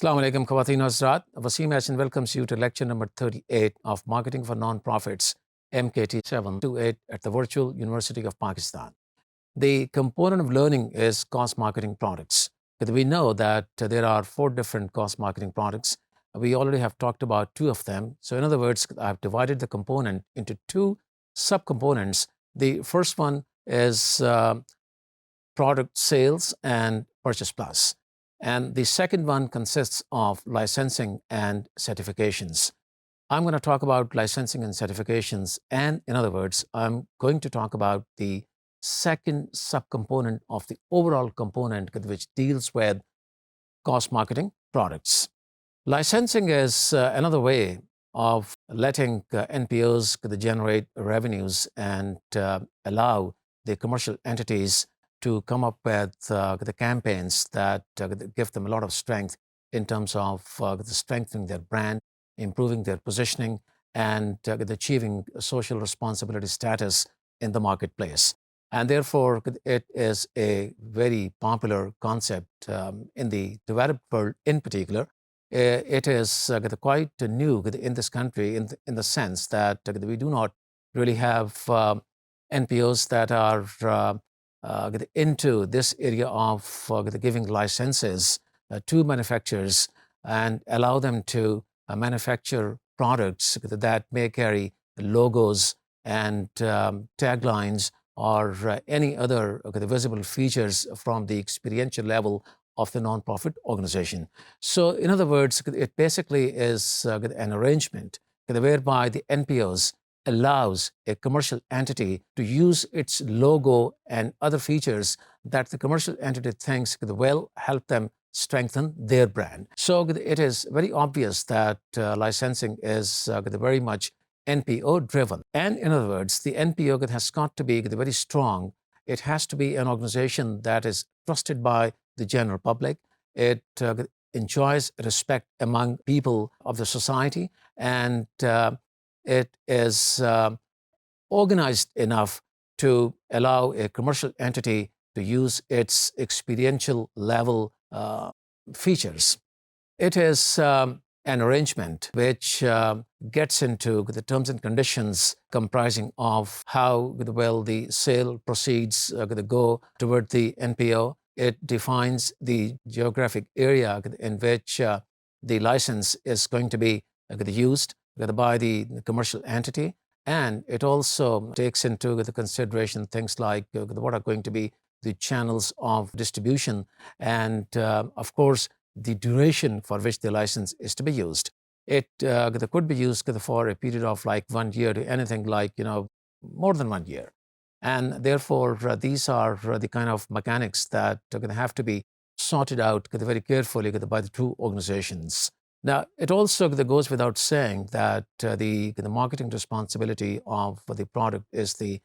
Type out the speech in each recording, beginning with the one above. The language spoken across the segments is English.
Assalamu alaikum, Khawateen Hazrat. Waseem Ahsan welcomes you to lecture number 38 of Marketing for Non-Profits, MKT728 at the Virtual University of Pakistan. The component of learning is cost marketing products. But we know that there are 4 different cost marketing products. We already have talked about 2 of them. So in other words, I've divided the component into 2 subcomponents. The first one is product sales and purchase plus. And the second one consists of licensing and certifications. I'm going to talk about licensing and certifications, and in other words, I'm going to talk about the second subcomponent of the overall component which deals with cost marketing products. Licensing is another way of letting NPOs generate revenues and allow the commercial entities to come up with the campaigns that give them a lot of strength in terms of strengthening their brand, improving their positioning, and achieving social responsibility status in the marketplace. And therefore, it is a very popular concept in the developed world in particular. It is quite new in this country in the sense that we do not really have NPOs that are into this area of giving licenses to manufacturers and allow them to manufacture products that may carry logos and taglines or any other visible features from the experiential level of the nonprofit organization. So in other words, it basically is an arrangement whereby the NPOs allows a commercial entity to use its logo and other features that the commercial entity thinks will help them strengthen their brand. So it is very obvious that licensing is very much NPO driven. And in other words, the NPO has got to be very strong. It has to be an organization that is trusted by the general public. It enjoys respect among people of the society, and it is organized enough to allow a commercial entity to use its experiential level features. It is an arrangement which gets into the terms and conditions comprising of how well the sale proceeds go toward the NPO. It defines the geographic area in which the license is going to be used by the commercial entity, and it also takes into the consideration things like what are going to be the channels of distribution and, of course, the duration for which the license is to be used. It could be used for a period of like 1 year to anything like, more than 1 year. And therefore, these are the kind of mechanics that are going to have to be sorted out very carefully by the 2 organizations. Now, it also goes without saying that the marketing responsibility of the product is the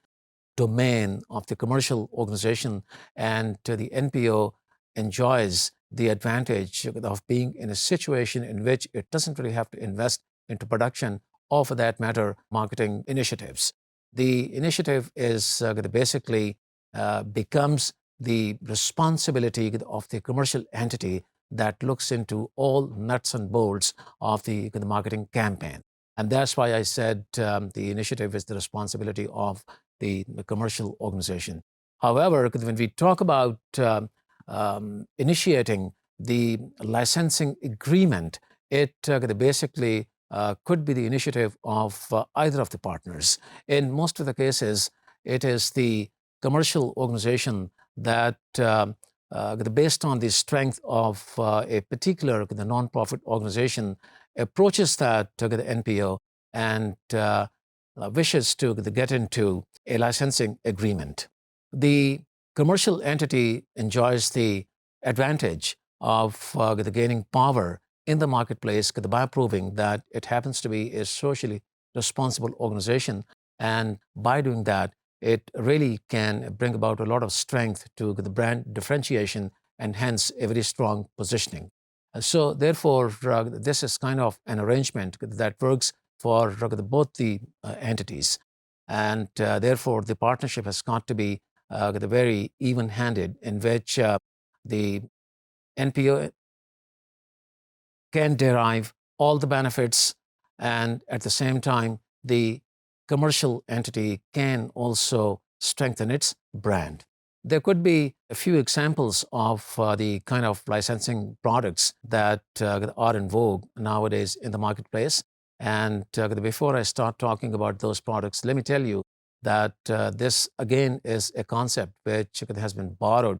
domain of the commercial organization, and the NPO enjoys the advantage of being in a situation in which it doesn't really have to invest into production or, for that matter, marketing initiatives. The initiative is basically becomes the responsibility of the commercial entity that looks into all nuts and bolts of the marketing campaign. And that's why I said the initiative is the responsibility of the commercial organization. However, when we talk about initiating the licensing agreement, it basically could be the initiative of either of the partners. In most of the cases, it is the commercial organization that based on the strength of a particular the non-profit organization approaches that the NPO and wishes to get into a licensing agreement. The commercial entity enjoys the advantage of the gaining power in the marketplace by proving that it happens to be a socially responsible organization, and by doing that, it really can bring about a lot of strength to the brand differentiation and hence a very strong positioning. So therefore, this is kind of an arrangement that works for both the entities. And therefore, the partnership has got to be very even-handed, in which the NPO can derive all the benefits, and at the same time, the commercial entity can also strengthen its brand. There could be a few examples of the kind of licensing products that are in vogue nowadays in the marketplace. And before I start talking about those products, let me tell you that this again is a concept which has been borrowed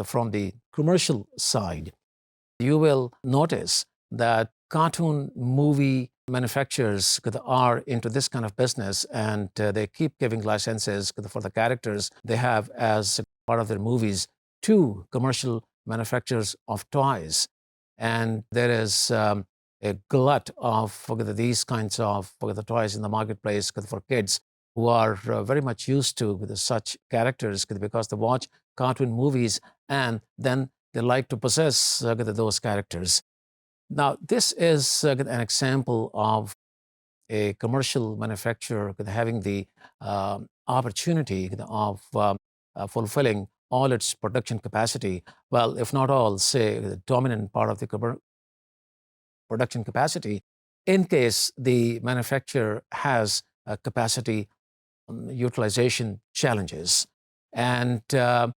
from the commercial side. You will notice that cartoon movie manufacturers are into this kind of business, and they keep giving licenses for the characters they have as part of their movies to commercial manufacturers of toys. And there is a glut of these kinds of the toys in the marketplace for kids who are very much used to such characters because they watch cartoon movies and then they like to possess those characters. Now, this is an example of a commercial manufacturer having the opportunity of fulfilling all its production capacity. Well, if not all, say the dominant part of the production capacity, in case the manufacturer has capacity utilization challenges. And the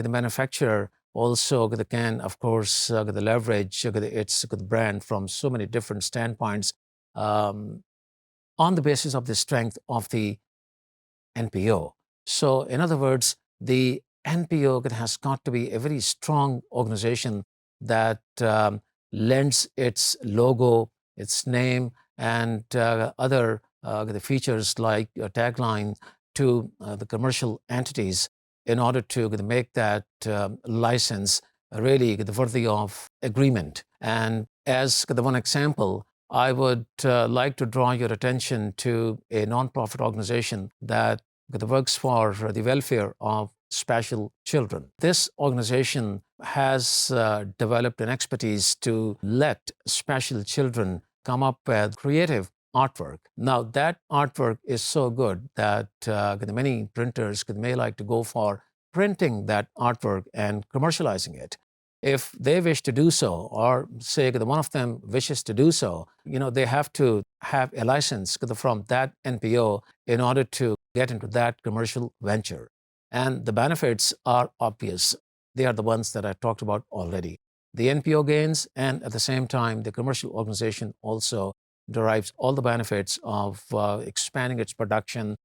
manufacturer also can, of course, leverage its brand from so many different standpoints on the basis of the strength of the NPO. So, in other words, the NPO has got to be a very strong organization that lends its logo, its name, and other the features like a tagline to the commercial entities in order to make that license really worthy of agreement. And as the one example, I would like to draw your attention to a nonprofit organization that works for the welfare of special children. This organization has developed an expertise to let special children come up with creative artwork. Now, that artwork is so good that many printers may like to go for printing that artwork and commercializing it. If they wish to do so, or say one of them wishes to do so, they have to have a license from that NPO in order to get into that commercial venture. And the benefits are obvious. They are the ones that I talked about already. The NPO gains, and at the same time, the commercial organization also derives all the benefits of expanding its production,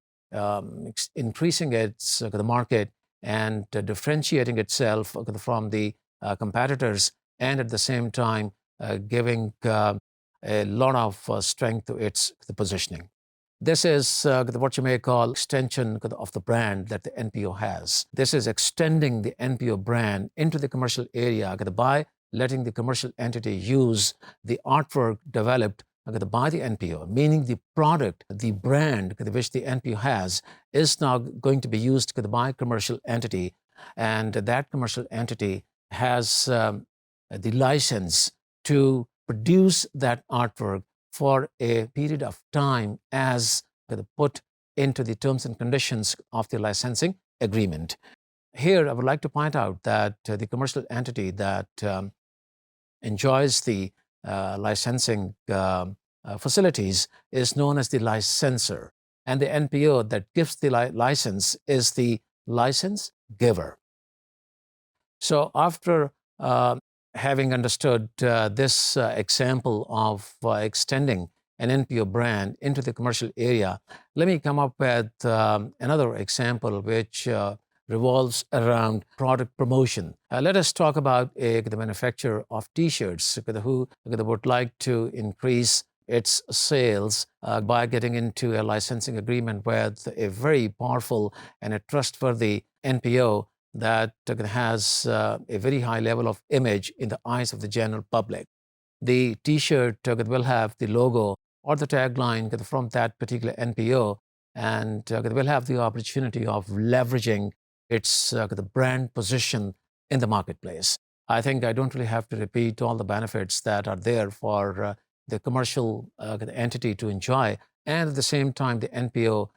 increasing its the market, and differentiating itself from the competitors, and at the same time giving a lot of strength to its positioning. This is what you may call extension of the brand that the NPO has. This is extending the NPO brand into the commercial area by letting the commercial entity use the artwork developed by the NPO, meaning the product, the brand which the NPO has is now going to be used by a commercial entity, and that commercial entity has the license to produce that artwork for a period of time as put into the terms and conditions of the licensing agreement. Here, I would like to point out that the commercial entity that enjoys the licensing facilities is known as the licensor, and the NPO that gives the license is the license giver. So after having understood this example of extending an NPO brand into the commercial area, let me come up with another example which revolves around product promotion. Let us talk about the manufacturer of T-shirts who would like to increase its sales by getting into a licensing agreement with a very powerful and a trustworthy NPO that has a very high level of image in the eyes of the general public. The T-shirt will have the logo or the tagline from that particular NPO, and will have the opportunity of leveraging its the brand position in the marketplace. I think I don't really have to repeat all the benefits that are there for the commercial entity to enjoy, and at the same time the NPO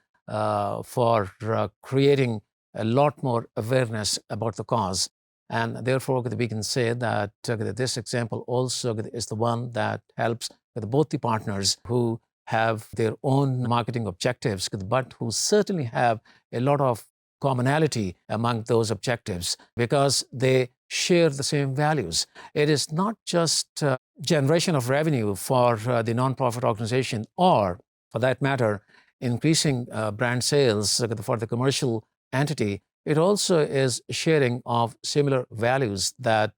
for creating a lot more awareness about the cause. And therefore, we can say that this example also is the one that helps both the partners who have their own marketing objectives, but who certainly have a lot of commonality among those objectives because they share the same values. It is not just generation of revenue for the nonprofit organization, or for that matter, increasing brand sales for the commercial entity. It also is sharing of similar values that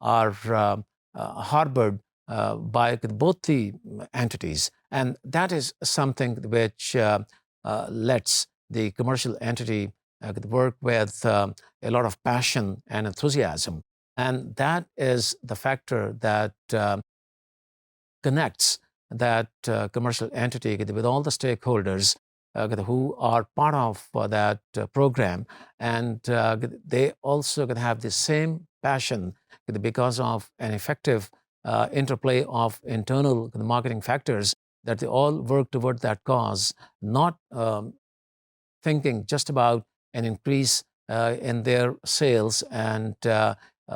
are harbored by both the entities. And that is something which lets the commercial entity work with a lot of passion and enthusiasm. And that is the factor that connects that commercial entity with all the stakeholders who are part of that program, and they also have the same passion because of an effective interplay of internal marketing factors, that they all work toward that cause, not thinking just about an increase in their sales and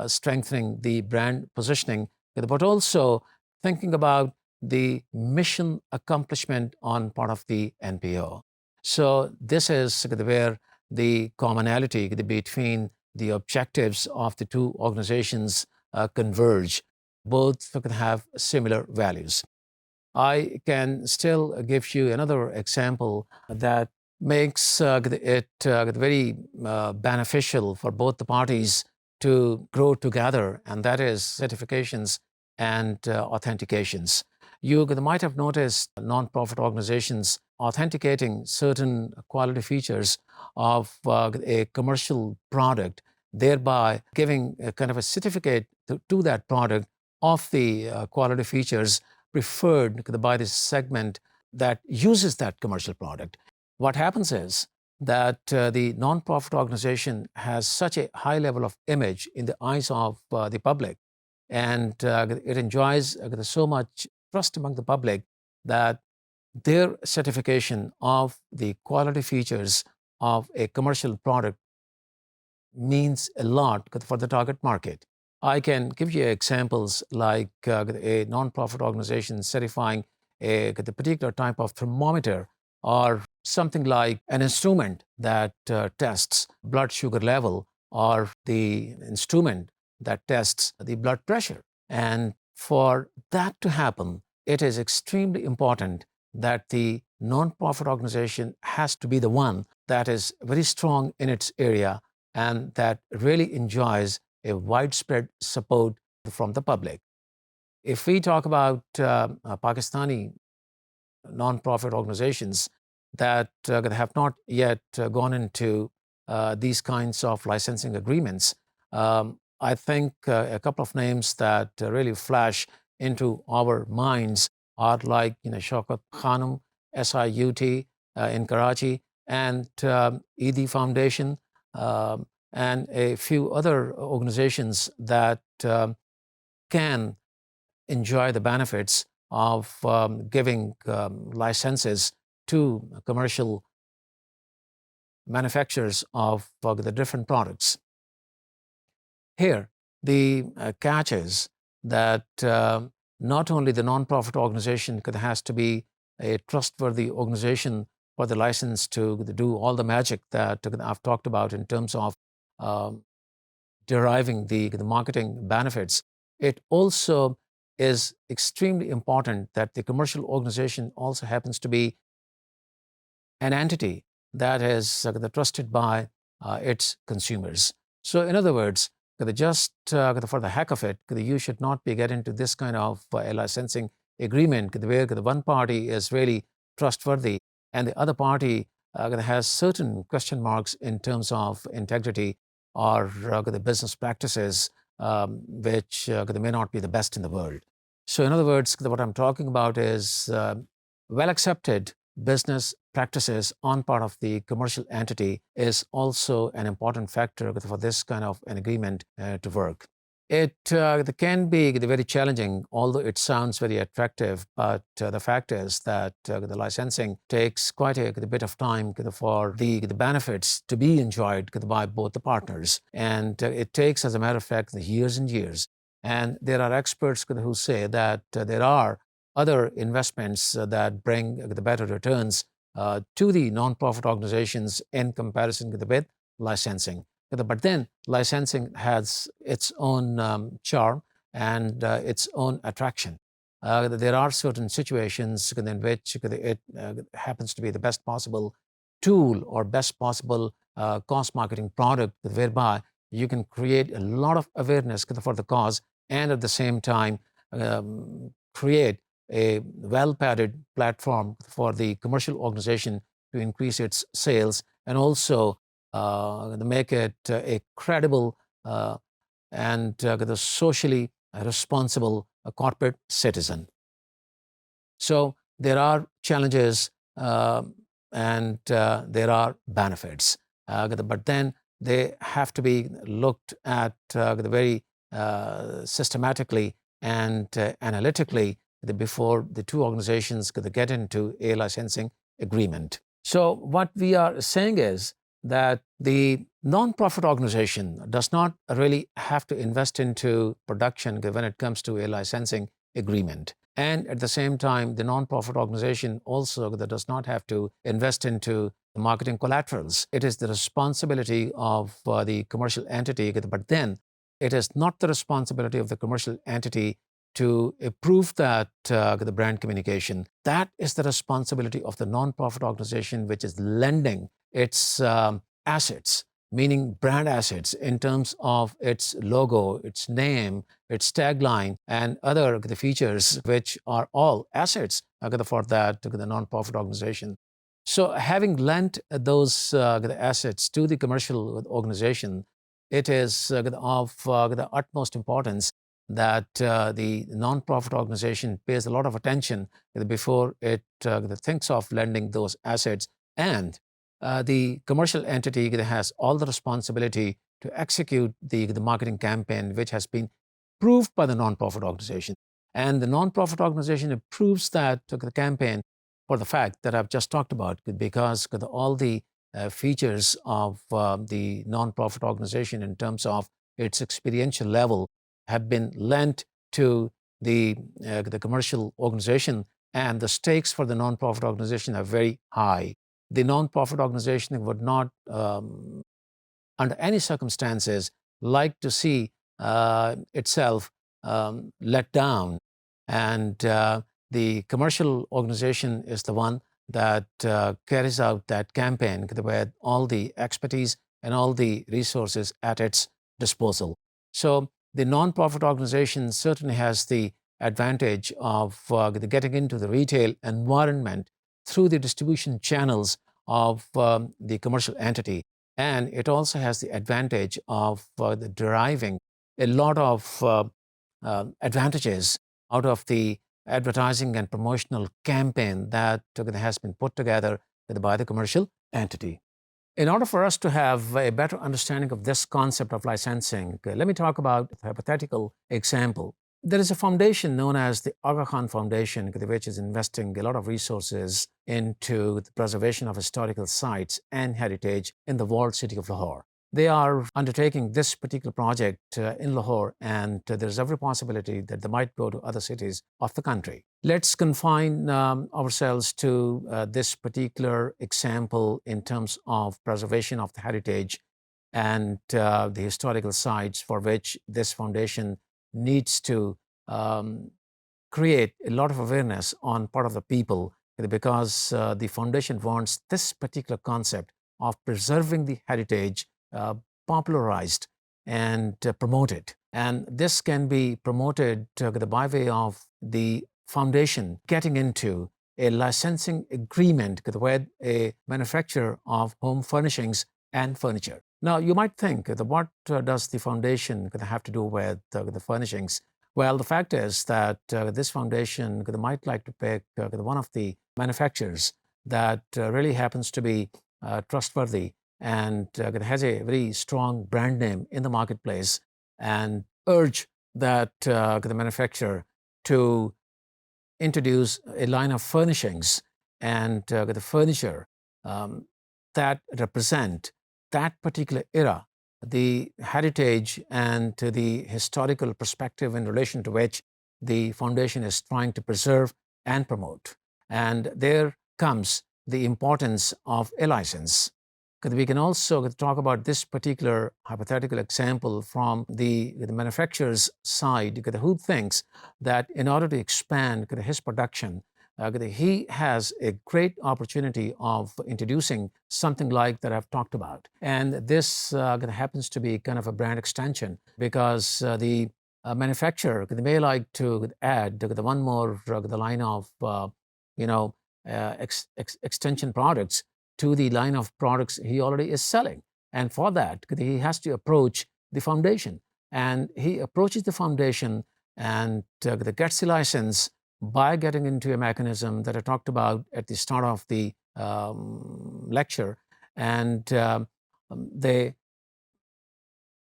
strengthening the brand positioning, but also thinking about the mission accomplishment on part of the NPO. So this is where the commonality between the objectives of the two organizations converge. Both can have similar values. I can still give you another example that makes it very beneficial for both the parties to grow together, and that is certifications and authentications. You might have noticed nonprofit organizations authenticating certain quality features of a commercial product, thereby giving a kind of a certificate to that product of the quality features preferred by this segment that uses that commercial product. What happens is that the nonprofit organization has such a high level of image in the eyes of the public, and it enjoys so much trust among the public that their certification of the quality features of a commercial product means a lot for the target market. I can give you examples like a nonprofit organization certifying the particular type of thermometer, or something like an instrument that tests blood sugar level, or the instrument that tests the blood pressure. And for that to happen, it is extremely important that the nonprofit organization has to be the one that is very strong in its area and that really enjoys a widespread support from the public. If we talk about Pakistani nonprofit organizations that have not yet gone into these kinds of licensing agreements, I think a couple of names that really flash into our minds are like Shaukat Khanum, SIUT in Karachi, and ED Foundation, and a few other organizations that can enjoy the benefits of giving licenses to commercial manufacturers of the different products. Here, the catch is that not only the nonprofit organization has to be a trustworthy organization for the license to do all the magic that I've talked about in terms of deriving the marketing benefits. It also is extremely important that the commercial organization also happens to be an entity that is trusted by its consumers. So in other words, just for the heck of it, you should not be getting into this kind of a licensing agreement where the one party is really trustworthy and the other party has certain question marks in terms of integrity or the business practices which may not be the best in the world. So in other words, what I'm talking about is well accepted business practices on part of the commercial entity is also an important factor for this kind of an agreement to work. It can be very challenging, although it sounds very attractive. But the fact is that the licensing takes quite a bit of time for the benefits to be enjoyed by both the partners. And it takes, as a matter of fact, years and years. And there are experts who say that there are other investments that bring the better returns to the nonprofit organizations in comparison with licensing. But then licensing has its own charm and its own attraction. There are certain situations in which it happens to be the best possible tool or best possible cost marketing product whereby you can create a lot of awareness for the cause and at the same time create a well-padded platform for the commercial organization to increase its sales and also make it a credible and the socially responsible corporate citizen. So there are challenges and there are benefits, but then they have to be looked at very systematically and analytically before the two organizations get into a licensing agreement. So what we are saying is that the nonprofit organization does not really have to invest into production when it comes to a licensing agreement. And at the same time, the nonprofit organization also does not have to invest into the marketing collaterals. It is the responsibility of the commercial entity, but then it is not the responsibility of the commercial entity to approve that the brand communication. That is the responsibility of the nonprofit organization, which is lending its assets, meaning brand assets in terms of its logo, its name, its tagline, and other the features, which are all assets for that the nonprofit organization. So having lent those the assets to the commercial organization, it is of the utmost importance that the nonprofit organization pays a lot of attention before it thinks of lending those assets. And the commercial entity has all the responsibility to execute the marketing campaign, which has been approved by the nonprofit organization. And the nonprofit organization approves that the campaign for the fact that I've just talked about, because all the features of the nonprofit organization in terms of its experiential level have been lent to the commercial organization, and the stakes for the nonprofit organization are very high. The nonprofit organization would not, under any circumstances, like to see itself let down. And the commercial organization is the one that carries out that campaign with all the expertise and all the resources at its disposal. So the nonprofit organization certainly has the advantage of getting into the retail environment through the distribution channels of the commercial entity. And it also has the advantage of deriving a lot of advantages out of the advertising and promotional campaign that has been put together by the commercial entity. In order for us to have a better understanding of this concept of licensing, let me talk about a hypothetical example. There is a foundation known as the Aga Khan Foundation, which is investing a lot of resources into the preservation of historical sites and heritage in the walled city of Lahore. They are undertaking this particular project in Lahore, and there's every possibility that they might go to other cities of the country. Let's confine ourselves to this particular example in terms of preservation of the heritage and the historical sites for which this foundation needs to create a lot of awareness on part of the people because the foundation wants this particular concept of preserving the heritage popularized and promoted. And this can be promoted by way of the foundation getting into a licensing agreement with a manufacturer of home furnishings and furniture. Now, you might think that what does the foundation have to do with the furnishings? Well, the fact is that this foundation might like to pick one of the manufacturers that really happens to be trustworthy and has a very strong brand name in the marketplace, and urge that the manufacturer to introduce a line of furnishings and the furniture that represent that particular era, the heritage and the historical perspective in relation to which the foundation is trying to preserve and promote. And there comes the importance of a license. We can also talk about this particular hypothetical example from the manufacturer's side, who thinks that in order to expand his production, he has a great opportunity of introducing something like that I've talked about. And this happens to be kind of a brand extension, because the manufacturer may like to add the one more the line of extension products to the line of products he already is selling. And for that, he has to approach the foundation. And he approaches the foundation and gets the license by getting into a mechanism that I talked about at the start of the lecture. And they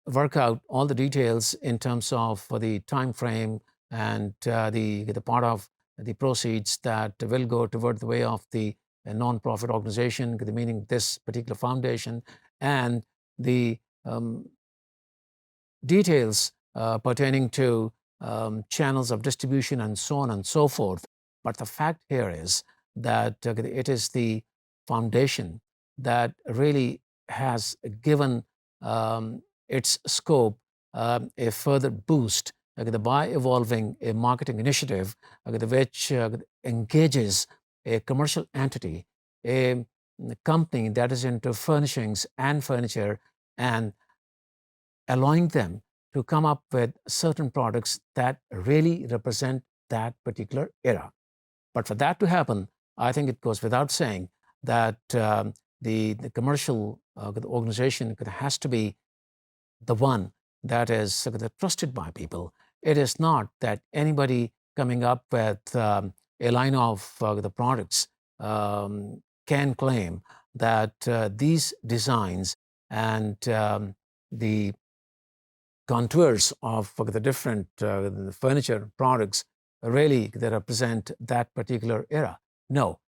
work out all the details in terms of the time frame and the part of the proceeds that will go toward the way of the non-profit organization, meaning this particular foundation, and the details pertaining to channels of distribution and so on and so forth. But the fact here is that it is the foundation that really has given its scope a further boost by evolving a marketing initiative which engages a commercial entity, a company that is into furnishings and furniture, and allowing them to come up with certain products that really represent that particular era. But for that to happen, I think it goes without saying that the commercial organization has to be the one that is trusted by people. It is not that anybody coming up with a line of the products can claim that these designs and the contours of the different furniture products really they represent that particular era. No,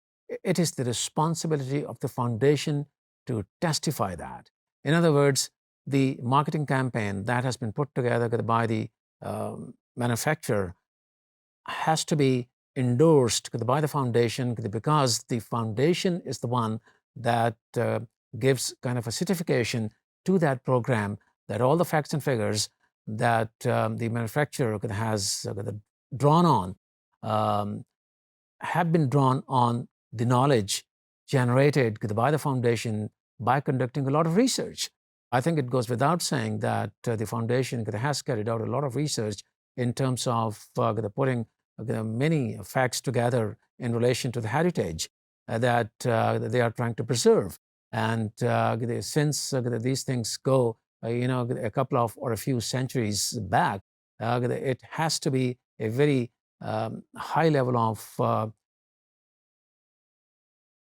it is the responsibility of the foundation to testify that. In other words, the marketing campaign that has been put together by the manufacturer has to be endorsed by the foundation, because the foundation is the one that gives kind of a certification to that program that all the facts and figures that the manufacturer has drawn on have been drawn on the knowledge generated by the foundation by conducting a lot of research. I think it goes without saying that the foundation has carried out a lot of research in terms of putting many facts together in relation to the heritage that they are trying to preserve. And since these things go, a couple of or a few centuries back, it has to be a very high level of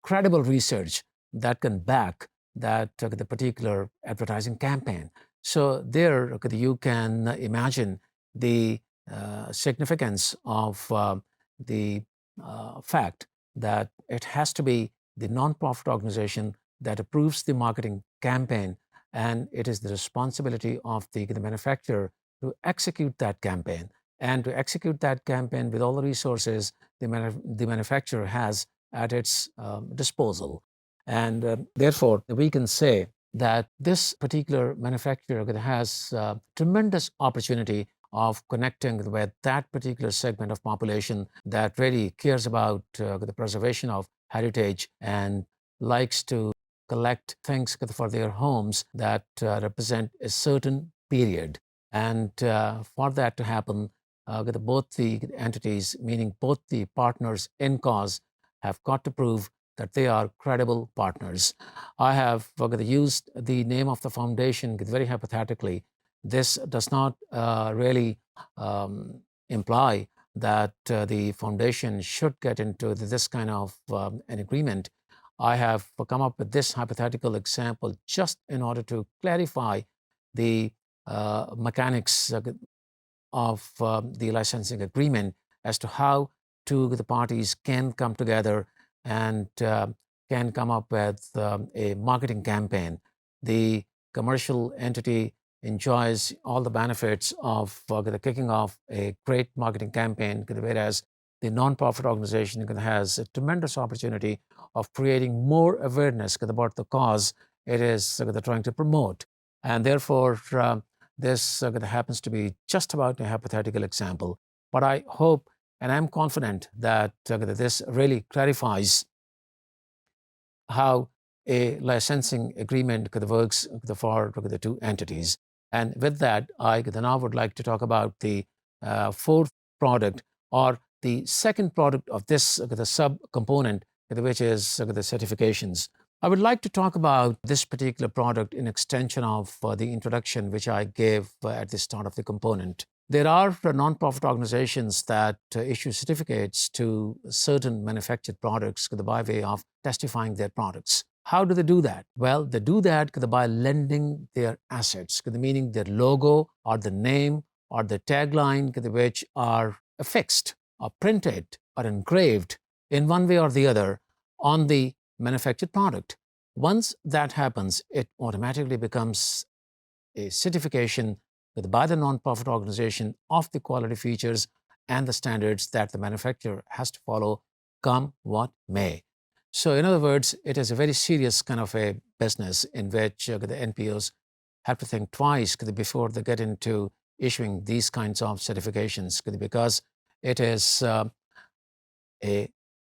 credible research that can back that the particular advertising campaign. So there you can imagine the significance of the fact that it has to be the nonprofit organization that approves the marketing campaign, and it is the responsibility of the manufacturer to execute that campaign, and to execute that campaign with all the resources the manufacturer has at its disposal. And therefore, we can say that this particular manufacturer has tremendous opportunity of connecting with that particular segment of population that really cares about the preservation of heritage and likes to collect things for their homes that represent a certain period. And for that to happen, both the entities, meaning both the partners in cause, have got to prove that they are credible partners. I have used the name of the foundation very hypothetically. This does not really imply that the foundation should get into this kind of an agreement. I have come up with this hypothetical example just in order to clarify the mechanics of the licensing agreement as to how the parties can come together and can come up with a marketing campaign. The commercial entity enjoys all the benefits of the kicking off a great marketing campaign, whereas the nonprofit organization has a tremendous opportunity of creating more awareness about the cause it is trying to promote. And therefore, this happens to be just about a hypothetical example. But I hope and I'm confident that this really clarifies how a licensing agreement works for the two entities. And with that, I now would like to talk about the fourth product, or the second product of this the sub-component, which is the certifications. I would like to talk about this particular product in extension of the introduction which I gave at the start of the component. There are nonprofit organizations that issue certificates to certain manufactured products by way of testifying their products. How do they do that? Well, they do that by lending their assets, meaning their logo or the name or the tagline, which are affixed or printed or engraved in one way or the other on the manufactured product. Once that happens, it automatically becomes a certification by the nonprofit organization of the quality features and the standards that the manufacturer has to follow, come what may. So in other words, it is a very serious kind of a business in which the NPOs have to think twice before they get into issuing these kinds of certifications, because it is a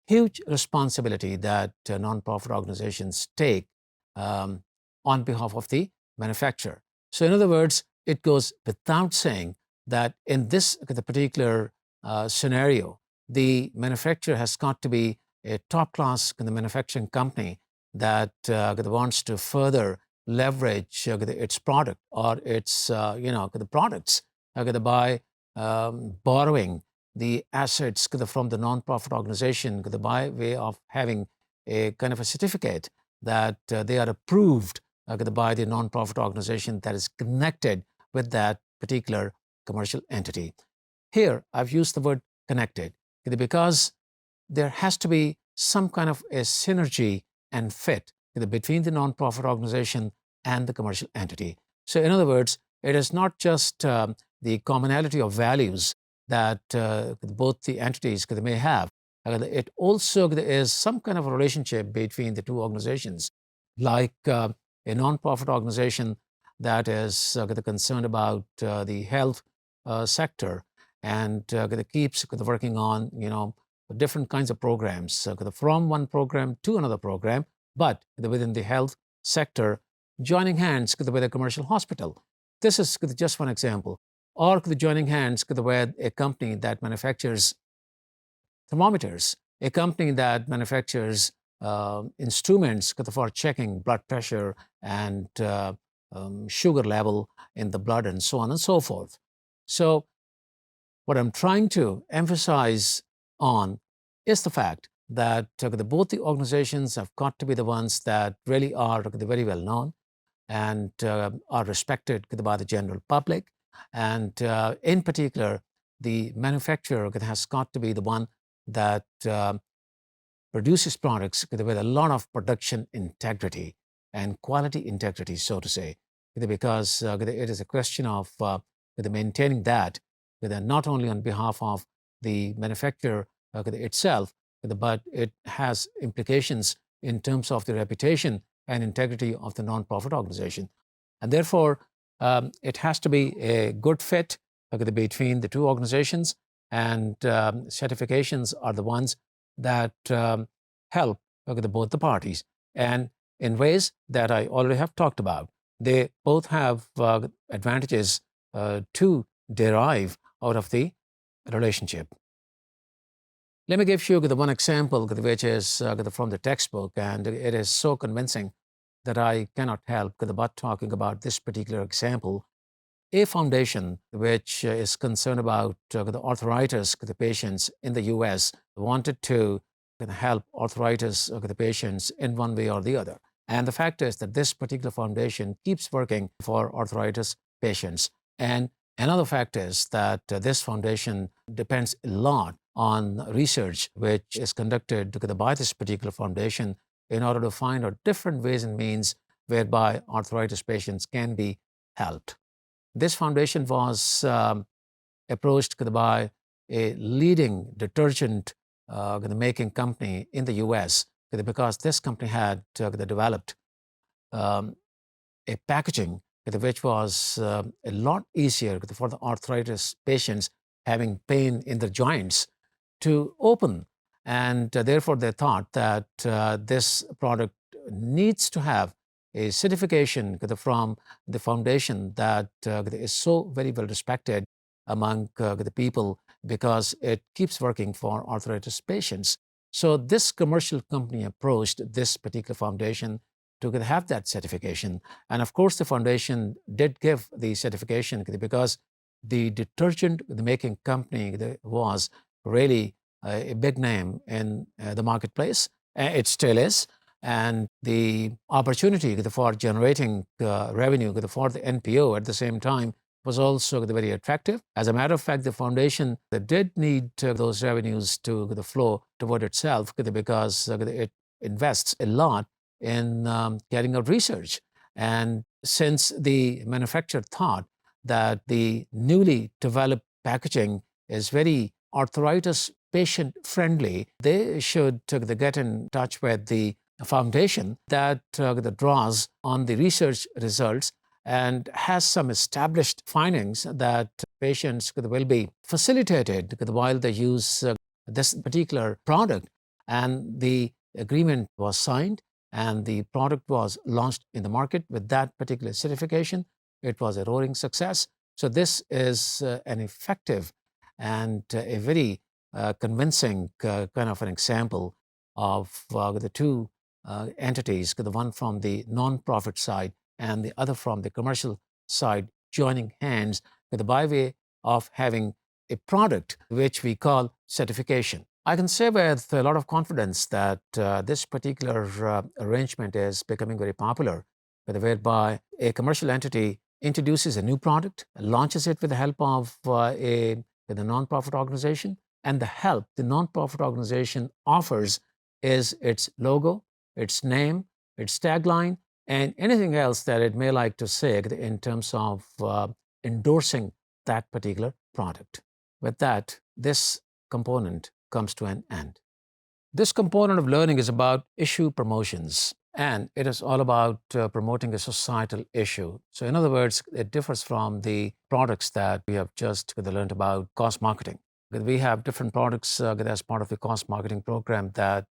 huge responsibility that nonprofit organizations take on behalf of the manufacturer. So in other words, it goes without saying that in this the particular scenario, the manufacturer has got to be a top-class manufacturing company that wants to further leverage its product or its the products by borrowing the assets from the nonprofit organization by way of having a kind of a certificate that they are approved by the nonprofit organization that is connected with that particular commercial entity. Here, I've used the word connected because there has to be some kind of a synergy and fit between the nonprofit organization and the commercial entity. So in other words, it is not just the commonality of values that both the entities may have. It also is some kind of a relationship between the two organizations, like a nonprofit organization that is concerned about the health sector and keeps working on different kinds of programs from one program to another program, but within the health sector, joining hands with a commercial hospital. This is just one example. Or joining hands with a company that manufactures thermometers, a company that manufactures instruments for checking blood pressure and sugar level in the blood and so on and so forth. So what I'm trying to emphasize on is the fact that both the organizations have got to be the ones that really are very well known and are respected by the general public. And in particular, the manufacturer has got to be the one that produces products with a lot of production integrity and quality integrity, so to say, because it is a question of maintaining that not only on behalf of the manufacturer itself, but it has implications in terms of the reputation and integrity of the nonprofit organization. And therefore, it has to be a good fit between the two organizations, and certifications are the ones that help both the parties, and in ways that I already have talked about. They both have advantages to derive out of the relationship. Let me give you the one example which is from the textbook, and it is so convincing that I cannot help but talking about this particular example. A foundation which is concerned about the arthritis the patients in the US wanted to help arthritis the patients in one way or the other. And the fact is that this particular foundation keeps working for arthritis patients. And another fact is that this foundation depends a lot on research which is conducted by this particular foundation in order to find out different ways and means whereby arthritis patients can be helped. This foundation was approached by a leading detergent making company in the US because this company had developed a packaging which was a lot easier for the arthritis patients having pain in their joints to open. And therefore, they thought that this product needs to have a certification from the foundation that is so very well respected among the people because it keeps working for arthritis patients. So this commercial company approached this particular foundation to have that certification. And of course, the foundation did give the certification because the detergent the making company was really a big name in the marketplace. It still is. And the opportunity for generating revenue for the NPO at the same time was also very attractive. As a matter of fact, the foundation did need those revenues to flow toward itself because it invests a lot in carrying out research. And since the manufacturer thought that the newly developed packaging is very arthritis patient friendly, they should get in touch with the foundation that draws on the research results and has some established findings that patients will be facilitated while they use this particular product. And the agreement was signed and the product was launched in the market with that particular certification. It was a roaring success. So this is an effective and a very convincing kind of an example of the two entities, the one from the non-profit side and the other from the commercial side, joining hands by way of having a product which we call certification. I can say with a lot of confidence that this particular arrangement is becoming very popular, whereby a commercial entity introduces a new product, launches it with the help of the non-profit organization, and the help the non-profit organization offers is its logo, its name, its tagline, and anything else that it may like to say in terms of endorsing that particular product. With that, this component comes to an end. This component of learning is about issue promotions, and it is all about promoting a societal issue. So in other words, it differs from the products that we have just learned about cost marketing. We have different products as part of the cost marketing program that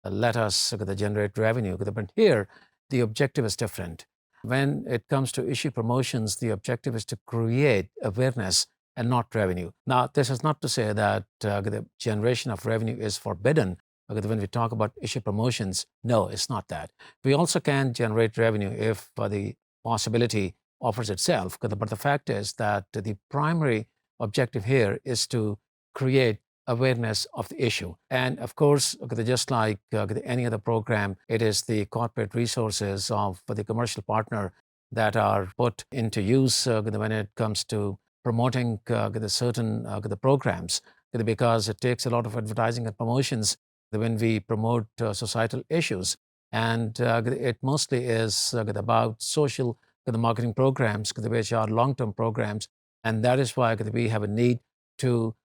let us generate revenue. But here, the objective is different. When it comes to issue promotions, the objective is to create awareness and not revenue. Now, this is not to say that the generation of revenue is forbidden. When we talk about issue promotions, no, it's not that. We also can generate revenue if the possibility offers itself. But the fact is that the primary objective here is to create awareness of the issue. And of course, just like any other program, it is the corporate resources of the commercial partner that are put into use when it comes to promoting the certain the programs, because it takes a lot of advertising and promotions when we promote societal issues. And it mostly is about social marketing programs, which are long-term programs. And that is why we have a need to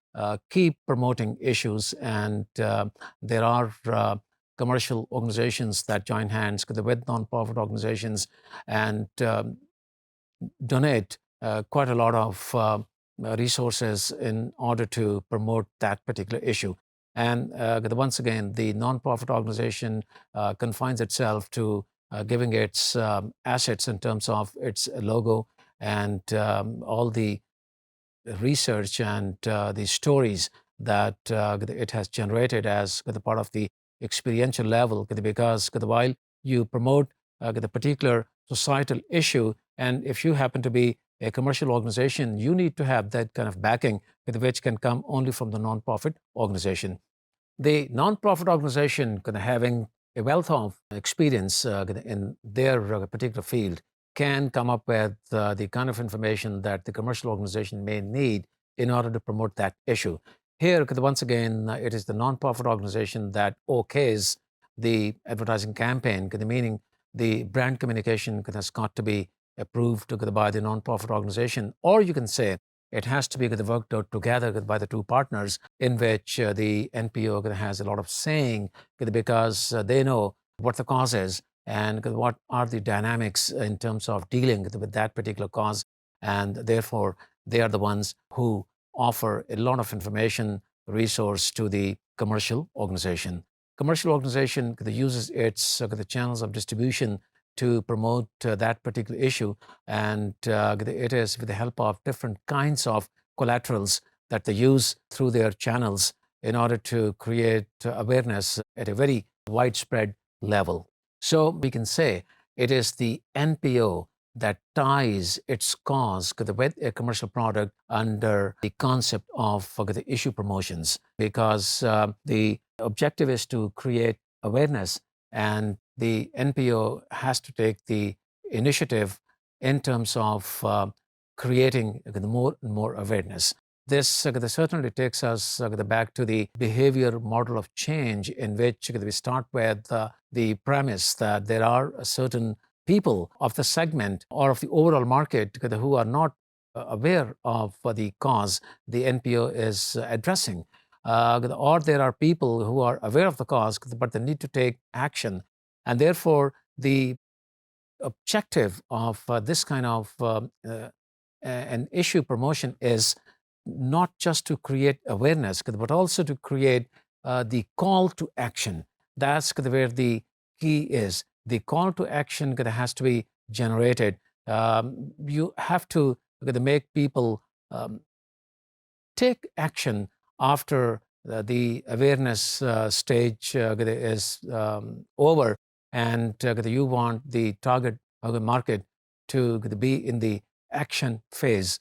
keep promoting issues. And there are commercial organizations that join hands with nonprofit organizations and donate quite a lot of resources in order to promote that particular issue. And once again, the nonprofit organization confines itself to giving its assets in terms of its logo and all the research and the stories that it has generated as the part of the experiential level, because while you promote the particular societal issue, and if you happen to be a commercial organization, you need to have that kind of backing, which can come only from the nonprofit organization. The nonprofit organization having a wealth of experience in their particular field can come up with the kind of information that the commercial organization may need in order to promote that issue. Here, once again, it is the nonprofit organization that okays the advertising campaign, meaning the brand communication has got to be approved by the nonprofit organization, or you can say it has to be worked out together by the two partners, in which the NPO has a lot of saying, because they know what the cause is and what are the dynamics in terms of dealing with that particular cause. And therefore, they are the ones who offer a lot of information resource to the commercial organization. Commercial organization uses its the channels of distribution to promote that particular issue, and it is with the help of different kinds of collaterals that they use through their channels in order to create awareness at a very widespread level. So we can say it is the NPO that ties its cause with a commercial product under the concept of the issue promotions, because the objective is to create awareness, and the NPO has to take the initiative in terms of creating more and more awareness. This certainly takes us back to the behavior model of change, in which we start with the premise that there are certain people of the segment or of the overall market who are not aware of the cause the NPO is addressing. Or there are people who are aware of the cause, but they need to take action. And therefore, the objective of this kind of an issue promotion is not just to create awareness, but also to create the call to action. That's where the key is. The call to action has to be generated. You have to make people take action after the awareness stage is over, and you want the target market to be in the action phase.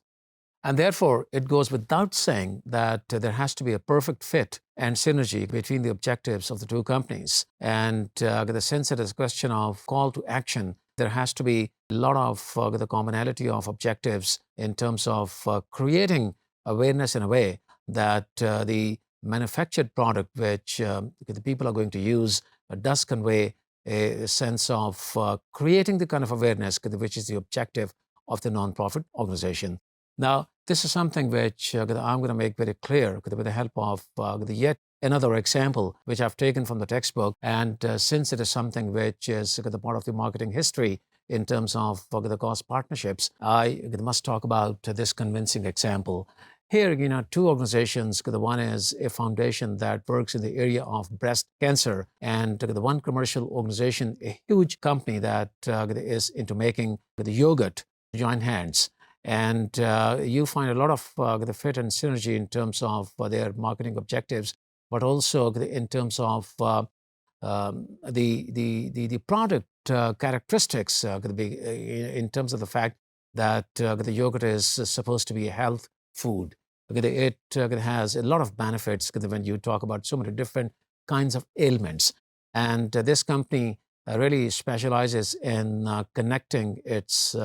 And therefore, it goes without saying that there has to be a perfect fit and synergy between the objectives of the two companies. And since it is a question of call to action, there has to be a lot of the commonality of objectives in terms of creating awareness in a way that the manufactured product which the people are going to use does convey a sense of creating the kind of awareness which is the objective of the nonprofit organization. Now, this is something which I'm going to make very clear with the help of yet another example, which I've taken from the textbook. And since it is something which is the part of the marketing history in terms of the cost partnerships, I must talk about this convincing example. Here, two organizations. The one is a foundation that works in the area of breast cancer, and the one commercial organization, a huge company that is into making the yogurt, join hands. And you find a lot of the fit and synergy in terms of their marketing objectives, but also in terms of the product characteristics, in terms of the fact that the yogurt is supposed to be a health food. It has a lot of benefits when you talk about so many different kinds of ailments. And this company really specializes in connecting its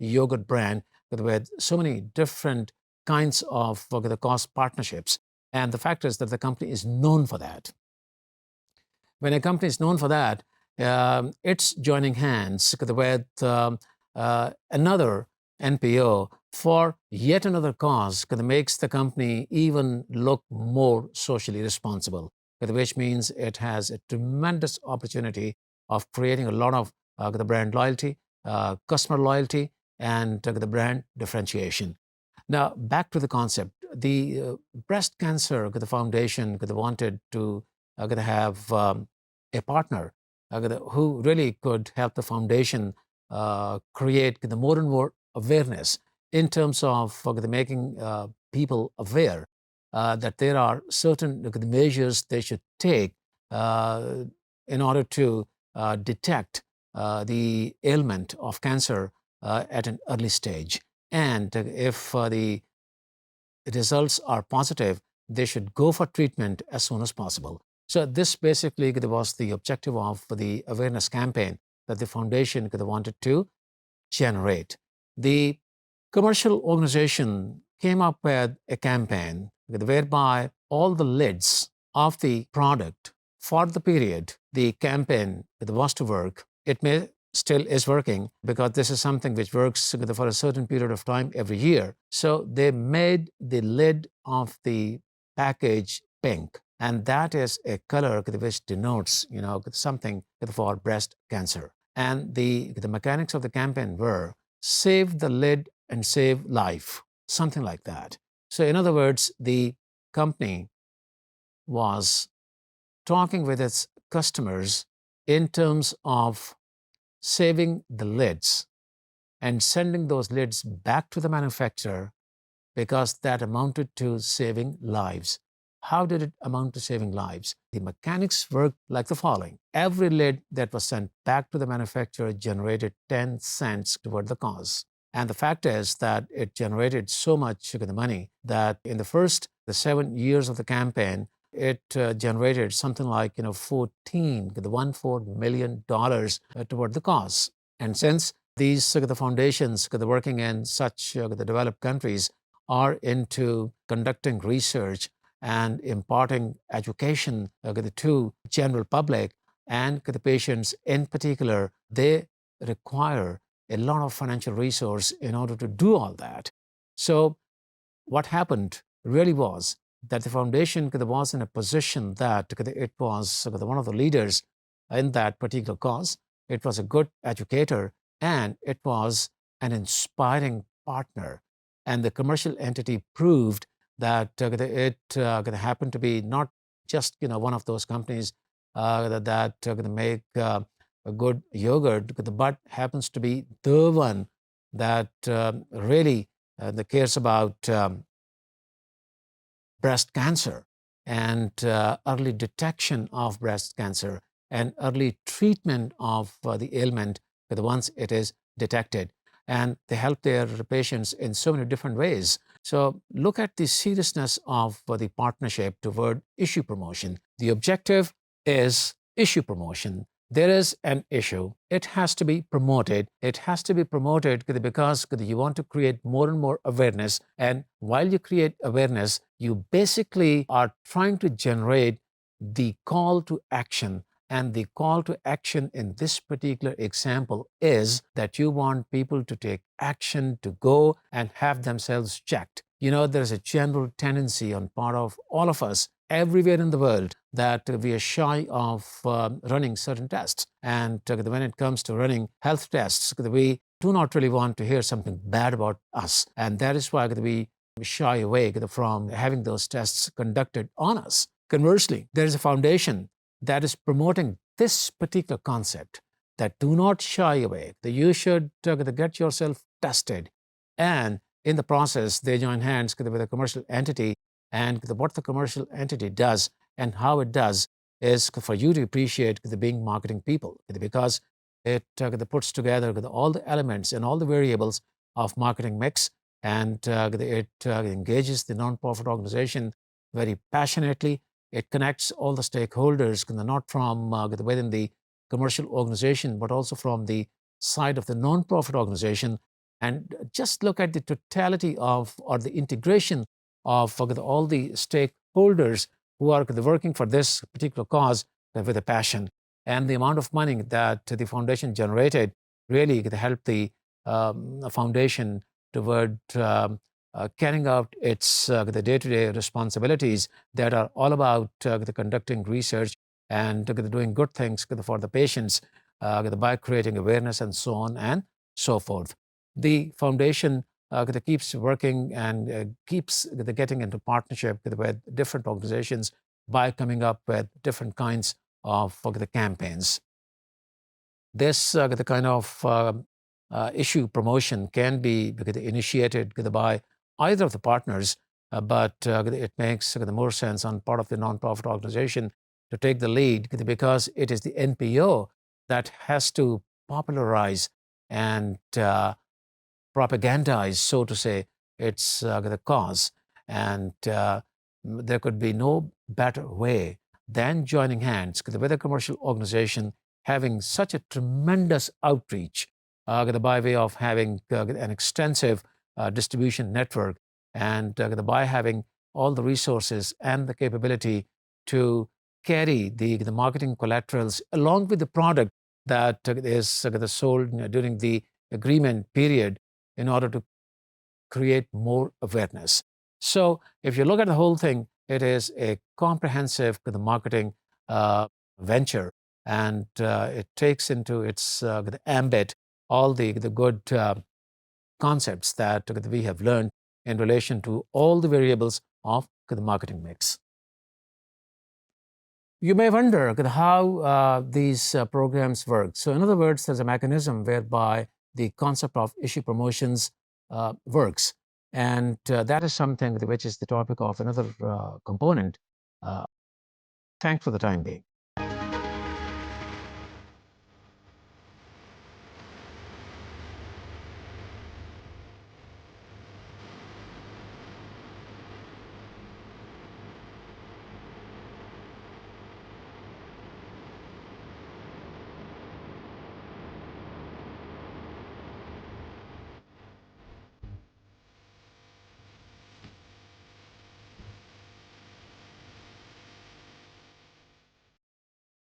yogurt brand with so many different kinds of the cost partnerships. And the fact is that the company is known for that. When a company is known for that, it's joining hands with another NPO for yet another cause that makes the company even look more socially responsible, which means it has a tremendous opportunity of creating a lot of the brand loyalty, customer loyalty, and the brand differentiation. Now, back to the concept. The breast cancer the foundation wanted to have a partner who really could help the foundation create more and more awareness in terms of making people aware that there are certain measures they should take uh, in order to detect the ailment of cancer at an early stage. And if the results are positive, they should go for treatment as soon as possible. So this basically was the objective of the awareness campaign that the foundation wanted to generate. The commercial organization came up with a campaign whereby all the lids of the product for the period the campaign was to work, it may still is working because this is something which works for a certain period of time every year. So they made the lid of the package pink, and that is a color which denotes something for breast cancer. And the mechanics of the campaign were save the lid and save life, something like that. So in other words, the company was talking with its customers in terms of saving the lids and sending those lids back to the manufacturer because that amounted to saving lives. How did it amount to saving lives? The mechanics worked like the following. Every lid that was sent back to the manufacturer generated 10 cents toward the cause. And the fact is that it generated so much the money that in the 7 years of the campaign, it generated something like 14 toward the cause. And since these the foundations working in such the developed countries are into conducting research and imparting education to general public and the patients in particular, they require a lot of financial resource in order to do all that. So what happened really was that the foundation was in a position that it was one of the leaders in that particular cause. It was a good educator and it was an inspiring partner. And the commercial entity proved that it happened to be not just one of those companies that make a good yogurt, but happens to be the one that really that cares about breast cancer and early detection of breast cancer and early treatment of the ailment once it is detected. And they help their patients in so many different ways. So look at the seriousness of the partnership toward issue promotion. The objective is issue promotion. There is an issue. It has to be promoted. It has to be promoted because you want to create more and more awareness. And while you create awareness, you basically are trying to generate the call to action. And the call to action in this particular example is that you want people to take action, to go and have themselves checked. There's a general tendency on part of all of us everywhere in the world that we are shy of running certain tests. And when it comes to running health tests, we do not really want to hear something bad about us. And that is why we shy away from having those tests conducted on us. Conversely, there is a foundation that is promoting this particular concept that do not shy away, that you should get yourself tested. And in the process, they join hands with a commercial entity. And what the commercial entity does and how it does is for you to appreciate the being marketing people because it puts together all the elements and all the variables of marketing mix and it engages the nonprofit organization very passionately. It connects all the stakeholders, not from within the commercial organization, but also from the side of the nonprofit organization. And just look at the totality of or the integration of all the stakeholders who are working for this particular cause with a passion. And the amount of money that the foundation generated really helped the foundation toward carrying out its the day-to-day responsibilities that are all about the conducting research and doing good things for the patients by creating awareness and so on and so forth. The foundation that keeps working and keeps getting into partnership with different organizations by coming up with different kinds of the campaigns. This the kind of issue promotion can be initiated by either of the partners, but it makes the more sense on part of the nonprofit organization to take the lead because it is the NPO that has to popularize and propagandize, so to say, its the cause. And there could be no better way than joining hands with a commercial organization having such a tremendous outreach by way of having an extensive distribution network and by having all the resources and the capability to carry the marketing collaterals along with the product that is sold during the agreement period in order to create more awareness. So if you look at the whole thing, it is a comprehensive marketing venture, and it takes into its ambit all the good concepts that we have learned in relation to all the variables of the marketing mix. You may wonder how these programs work. So in other words, there's a mechanism whereby the concept of issue promotions works. And that is something which is the topic of another component. Thanks for the time being.